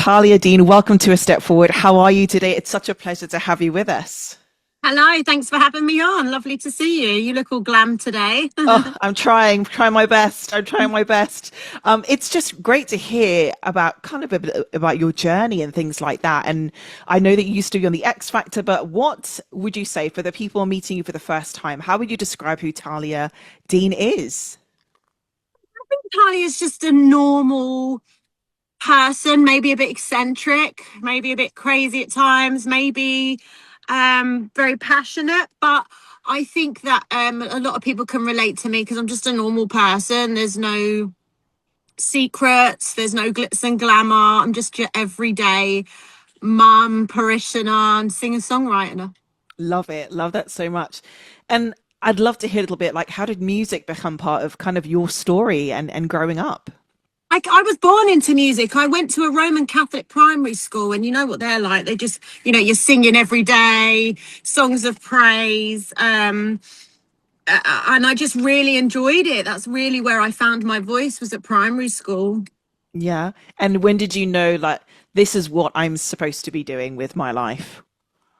Talia Dean, welcome to A Step Forward. How are you today? It's such a pleasure to have you with us. Hello, thanks for having me on. Lovely to see you. You look all glam today. Oh, I'm trying my best. I'm trying my best. It's just great to hear about kind of a bit about your journey and things like that. And I know that you used to be on the X Factor, but what would you say for the people meeting you for the first time? How would you describe who Talia Dean is? Carly is just a normal person, maybe a bit eccentric, maybe a bit crazy at times, maybe very passionate, but I think that a lot of people can relate to me because I'm just a normal person. There's no secrets, there's no glitz and glamour. I'm just your everyday mum, parishioner, and singer-songwriter. Love it. Love that so much. And I'd love to hear a little bit like how did music become part of kind of your story and growing up? I was born into music. I went to a Roman Catholic primary school, and you know what they're like. They just, you're singing every day, songs of praise. And I just really enjoyed it. That's really where I found my voice, was at primary school. Yeah. And when did you know like this is what I'm supposed to be doing with my life?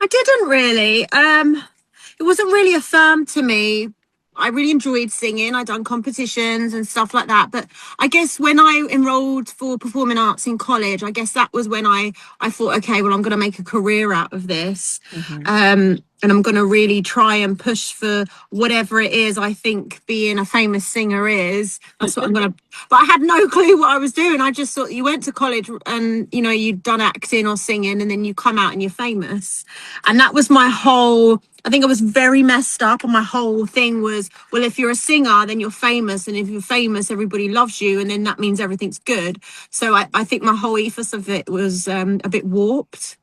I didn't really. It wasn't really affirmed to me. I really enjoyed singing. I done competitions and stuff like that. But I guess when I enrolled for performing arts in college, I guess that was when I thought, okay, well, I'm going to make a career out of this. Hmm. And I'm going to really try and push for whatever it is I think being a famous singer is. That's what I'm going to. But I had no clue what I was doing. I just thought you went to college and, you'd done acting or singing, and then you come out and you're famous. And that was my whole. I think I was very messed up, and my whole thing was, well, if you're a singer, then you're famous. And if you're famous, everybody loves you. And then that means everything's good. So I think my whole ethos of it was a bit warped.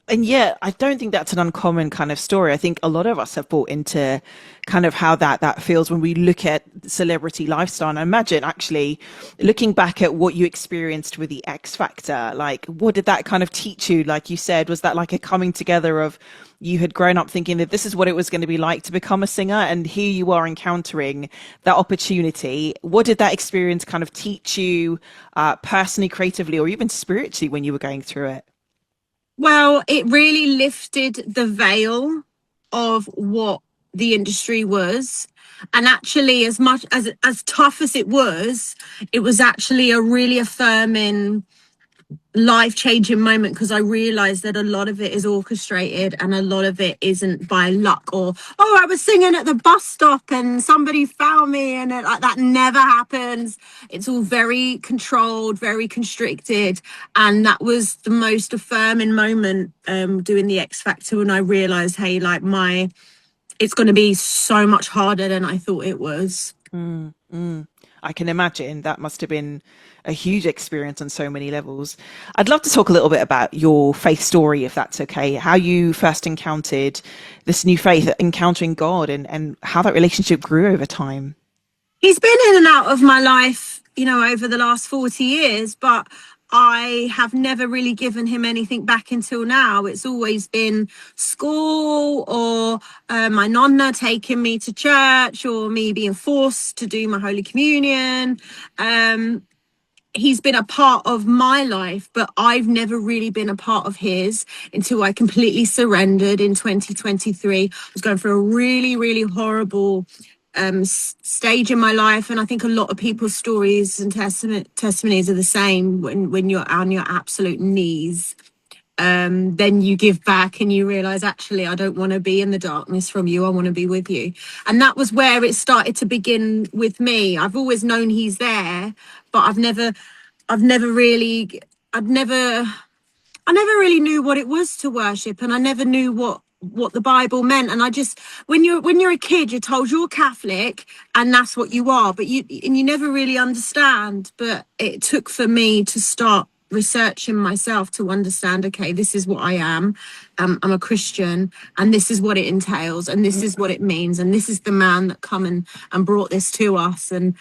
And yet, I don't think that's an uncommon kind of story. I think a lot of us have bought into kind of how that feels when we look at celebrity lifestyle. And I imagine actually looking back at what you experienced with the X Factor, like what did that kind of teach you? Like you said, was that like a coming together of you had grown up thinking that this is what it was going to be like to become a singer, and here you are encountering that opportunity. What did that experience kind of teach you personally, creatively, or even spiritually when you were going through it? Well, it really lifted the veil of what the industry was. And actually, as much as tough as it was actually a really affirming, life-changing moment, because I realized that a lot of it is orchestrated and a lot of it isn't by luck or, oh, I was singing at the bus stop and somebody found me, and like that never happens. It's all very controlled, very constricted. And that was the most affirming moment doing the X Factor, when I realized, hey, like it's going to be so much harder than I thought it was. Mm, mm. I can imagine that must have been a huge experience on so many levels. I'd love to talk a little bit about your faith story, if that's okay, how you first encountered this new faith, encountering God, and how that relationship grew over time. He's been in and out of my life, over the last 40 years, but I have never really given him anything back until now. It's always been school or my nonna taking me to church or me being forced to do my Holy Communion. He's been a part of my life, but I've never really been a part of his until I completely surrendered in 2023. I was going through a really, really horrible stage in my life, and I think a lot of people's stories and testimonies are the same. When you're on your absolute knees, then you give back and you realize, actually, I don't want to be in the darkness from you. I want to be with you. And that was where it started to begin with me. I've always known he's there, but I never really knew what it was to worship, and I never knew what the Bible meant. And I just, when you're a kid, you're told you're Catholic and that's what you are, but you never really understand. But it took for me to start researching myself to understand, okay, this is what I am. I'm a Christian, and this is what it entails, and this is what it means, and this is the man that come and brought this to us. And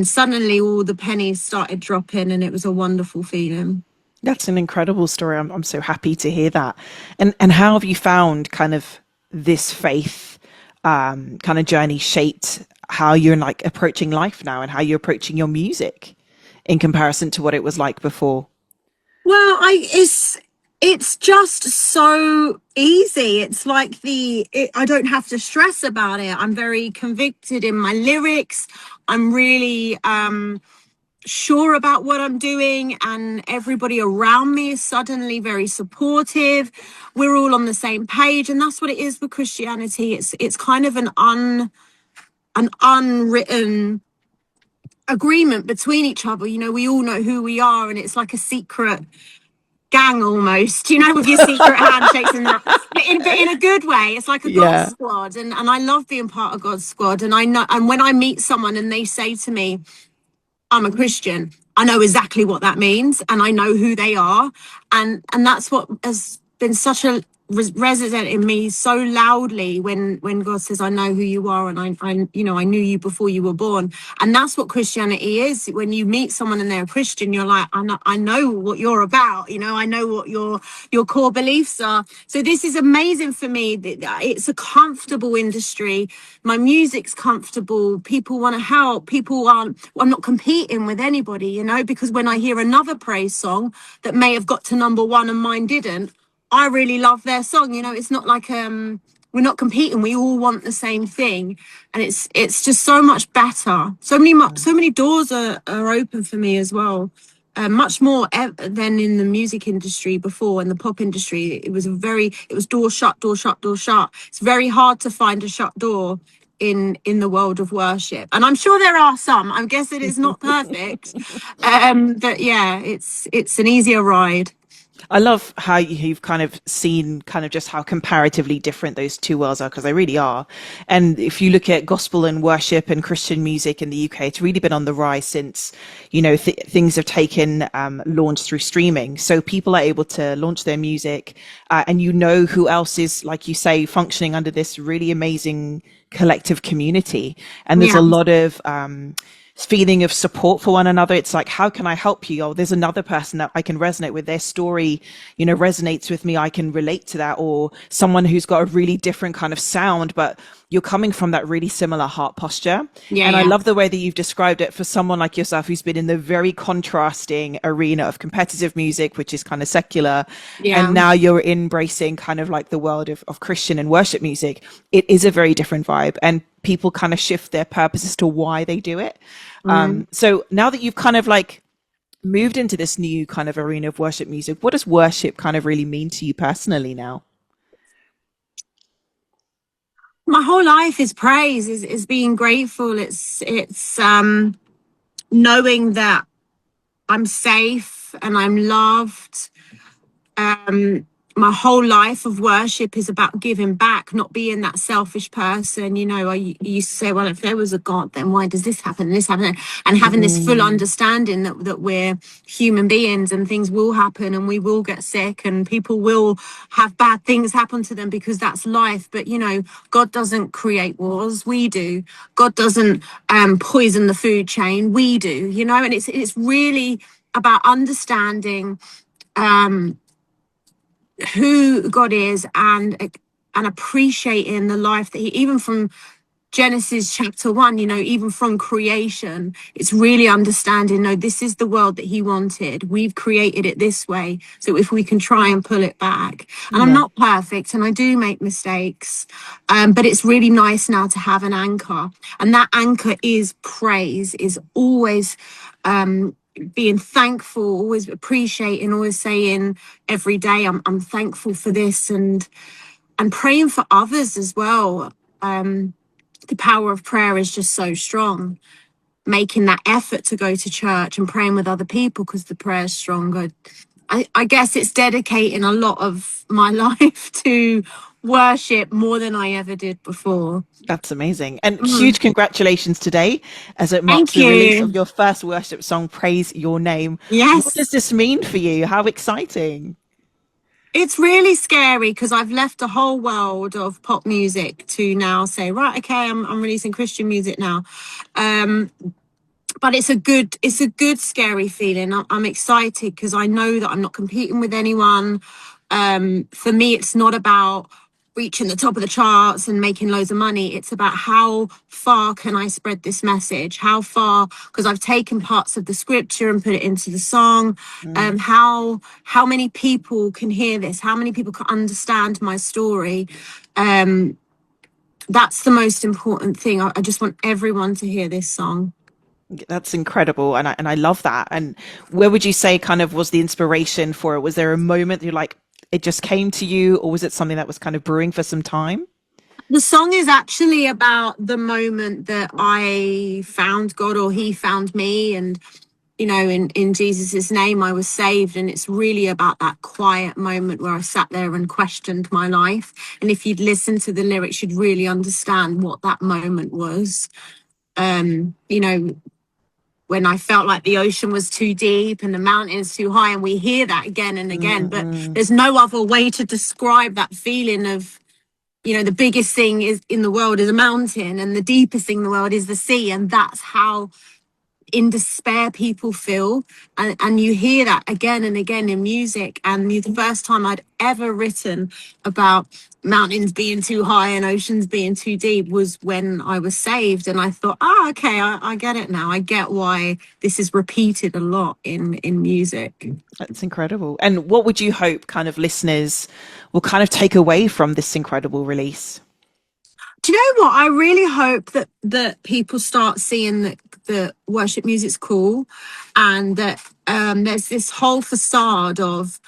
suddenly all the pennies started dropping, and it was a wonderful feeling. That's an incredible story. I'm so happy to hear that. And how have you found kind of this faith kind of journey shaped how you're like approaching life now and how you're approaching your music in comparison to what it was like before? Well, it's just so easy. It's like I don't have to stress about it. I'm very convicted in my lyrics. I'm really sure about what I'm doing, and everybody around me is suddenly very supportive. We're all on the same page, and that's what it is with Christianity. It's kind of an unwritten agreement between each other. You know, we all know who we are, and it's like a secret gang almost, you know, with your secret handshakes and that, but in a good way. It's like a God Yeah. squad, and I love being part of God's squad. And I know, and when I meet someone and they say to me, I'm a Christian, I know exactly what that means, and I know who they are, and that's what has been such a resident in me so loudly when God says, I know who you are, and I you know, I knew you before you were born. And that's what Christianity is. When you meet someone and they're a Christian, you're like, I know what you're about, you know, I know what your core beliefs are. So this is amazing for me. It's a comfortable industry. My music's comfortable. People want to help. I'm not competing with anybody, you know, because when I hear another praise song that may have got to number one and mine didn't, I really love their song. You know, it's not like we're not competing. We all want the same thing, and it's just so much better. So many doors are open for me as well. Much more than in the music industry before, in the pop industry. It was door shut, door shut, door shut. It's very hard to find a shut door in the world of worship, and I'm sure there are some. I guess it is not perfect, but yeah, it's an easier ride. I love how you've kind of seen kind of just how comparatively different those two worlds are, because they really are. And if you look at gospel and worship and Christian music in the UK, it's really been on the rise since, you know, things have taken launch through streaming. So people are able to launch their music, and you know who else is, like you say, functioning under this really amazing collective community. And there's a lot of feeling of support for one another. It's like, how can I help you? Oh, there's another person that I can resonate with. Their story, you know, resonates with me. I can relate to that. Or someone who's got a really different kind of sound, but you're coming from that really similar heart posture. And I love the way that you've described it for someone like yourself who's been in the very contrasting arena of competitive music, which is kind of secular. And now you're embracing kind of like the world of Christian and worship music. It is a very different vibe, and people kind of shift their purpose as to why they do it. So now that you've kind of like moved into this new kind of arena of worship music, what does worship kind of really mean to you personally now? My whole life is praise, is being grateful. It's knowing that I'm safe and I'm loved. My whole life of worship is about giving back, not being that selfish person. You know, I used to say, well, if there was a God, then why does this happen and this happen? And having this full understanding that we're human beings and things will happen and we will get sick and people will have bad things happen to them, because that's life. But, you know, God doesn't create wars. We do. God doesn't poison the food chain. We do, you know, and it's really about understanding who God is, and appreciating the life that he, even from Genesis chapter 1, you know, even from creation, it's really understanding, no, this is the world that he wanted. We've created it this way. So if we can try and pull it back, and I'm not perfect and I do make mistakes, but it's really nice now to have an anchor, and that anchor is praise, is always being thankful, always appreciating, always saying every day, I'm thankful for this, and praying for others as well. The power of prayer is just so strong. Making that effort to go to church and praying with other people because the prayer is stronger. I guess it's dedicating a lot of my life to worship more than I ever did before. That's amazing. And huge congratulations today as it marks Thank the release of you. your first worship song, Praise Your Name. What does Yes. this mean for you? How exciting. It's really scary because I've left a whole world of pop music to now say, right, okay, I'm releasing Christian music now. But it's a good scary feeling. I'm excited because I know that I'm not competing with anyone. For me, it's not about reaching the top of the charts and making loads of money. It's about how far can I spread this message? How far, because I've taken parts of the scripture and put it into the song. How many people can hear this? How many people can understand my story? That's the most important thing. I just want everyone to hear this song. That's incredible. And I love that. And where would you say kind of was the inspiration for it? Was there a moment you're like, it just came to you, or was it something that was kind of brewing for some time? The song is actually about the moment that I found God, or he found me. And, you know, in Jesus's name, I was saved. And it's really about that quiet moment where I sat there and questioned my life. And if you'd listen to the lyrics, you'd really understand what that moment was. You know, when I felt like the ocean was too deep and the mountains too high, and we hear that again and again, but there's no other way to describe that feeling of, you know, the biggest thing is in the world is a mountain, and the deepest thing in the world is the sea. And that's how in despair people feel. And you hear that again and again in music. And the first time I'd ever written about mountains being too high and oceans being too deep was when I was saved. And I thought, okay, I get it now. I get why this is repeated a lot in music. That's incredible. And what would you hope kind of listeners will kind of take away from this incredible release? Do you know what? I really hope that people start seeing that worship music's cool, and that there's this whole facade of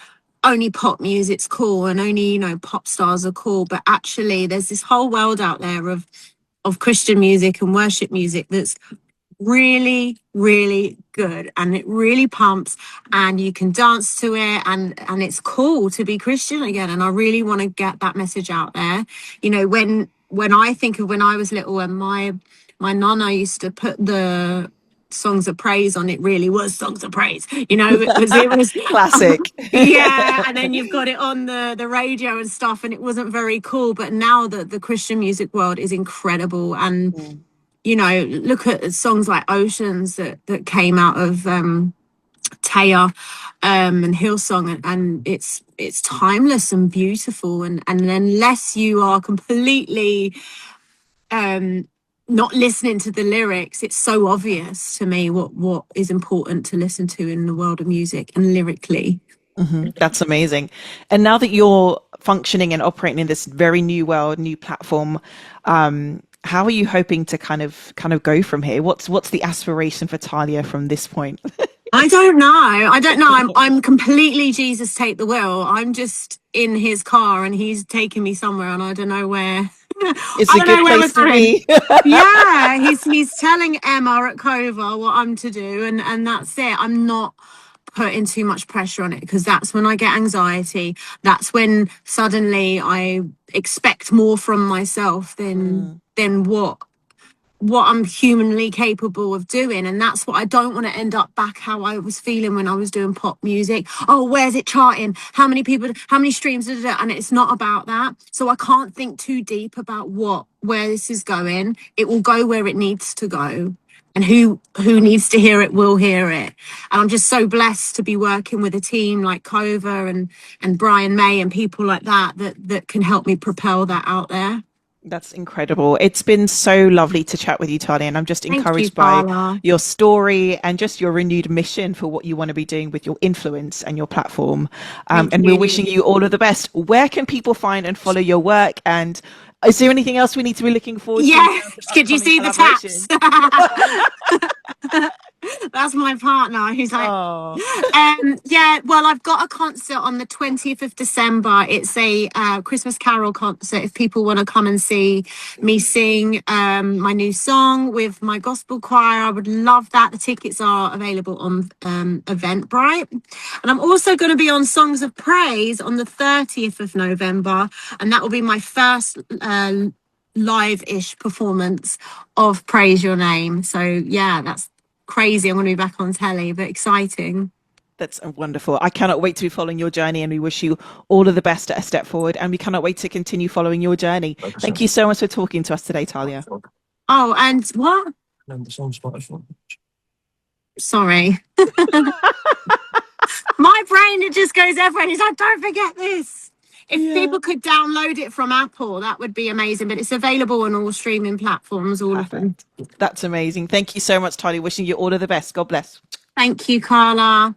only pop music's cool and only, you know, pop stars are cool. But actually, there's this whole world out there of Christian music and worship music that's really, really good, and it really pumps, and you can dance to it, and it's cool to be Christian again. And I really want to get that message out there. You know, when I think of when I was little, and my nonna used to put the songs of praise on, it really was songs of praise, you know, because it was Classic. yeah. And then you've got it on the radio and stuff, and it wasn't very cool. But now the Christian music world is incredible. And you know, look at songs like Oceans that came out of Talia and Hillsong, and it's timeless and beautiful. And unless you are completely not listening to the lyrics, it's so obvious to me what is important to listen to in the world of music and lyrically. That's amazing. And now that you're functioning and operating in this very new world, new platform, how are you hoping to kind of go from here? What's the aspiration for Talia from this point? I don't know. I'm completely Jesus take the wheel. I'm just in his car and he's taking me somewhere, and I don't know where. It's a good place to be. Yeah, he's telling Emma at Cova what I'm to do, and that's it. I'm not putting too much pressure on it, because that's when I get anxiety. That's when suddenly I expect more from myself than what I'm humanly capable of doing. And that's what I don't want to end up back how I was feeling when I was doing pop music. Oh, where's it charting? How many people, how many streams? And it's not about that. So I can't think too deep about where this is going. It will go where it needs to go. And who needs to hear it will hear it. And I'm just so blessed to be working with a team like Cova and Brian May and people like that can help me propel that out there. That's incredible. It's been so lovely to chat with you, Talia, and I'm just encouraged by your story and just your renewed mission for what you want to be doing with your influence and your platform. And we're wishing you all of the best. Where can people find and follow your work? And is there anything else we need to be looking forward to? Yeah, could you see the taps? That's my partner. He's like, yeah, well, I've got a concert on the 20th of December. It's a Christmas Carol concert. If people want to come and see me sing my new song with my gospel choir, I would love that. The tickets are available on Eventbrite. And I'm also going to be on Songs of Praise on the 30th of November. And that will be my first live-ish performance of Praise Your Name. So yeah, that's crazy. I'm going to be back on telly, but exciting. That's wonderful. I cannot wait to be following your journey, and we wish you all of the best at A Step Forward, and we cannot wait to continue following your journey. Thank you so much for talking to us today, Talia. Oh, and what? Sorry. My brain, it just goes everywhere. It's like, don't forget this. if people could download it from Apple, that would be amazing. But it's available on all streaming platforms, all Perfect. of them. That's amazing. Thank you so much, Talia. Wishing you all of the best. God bless. Thank you, Carla.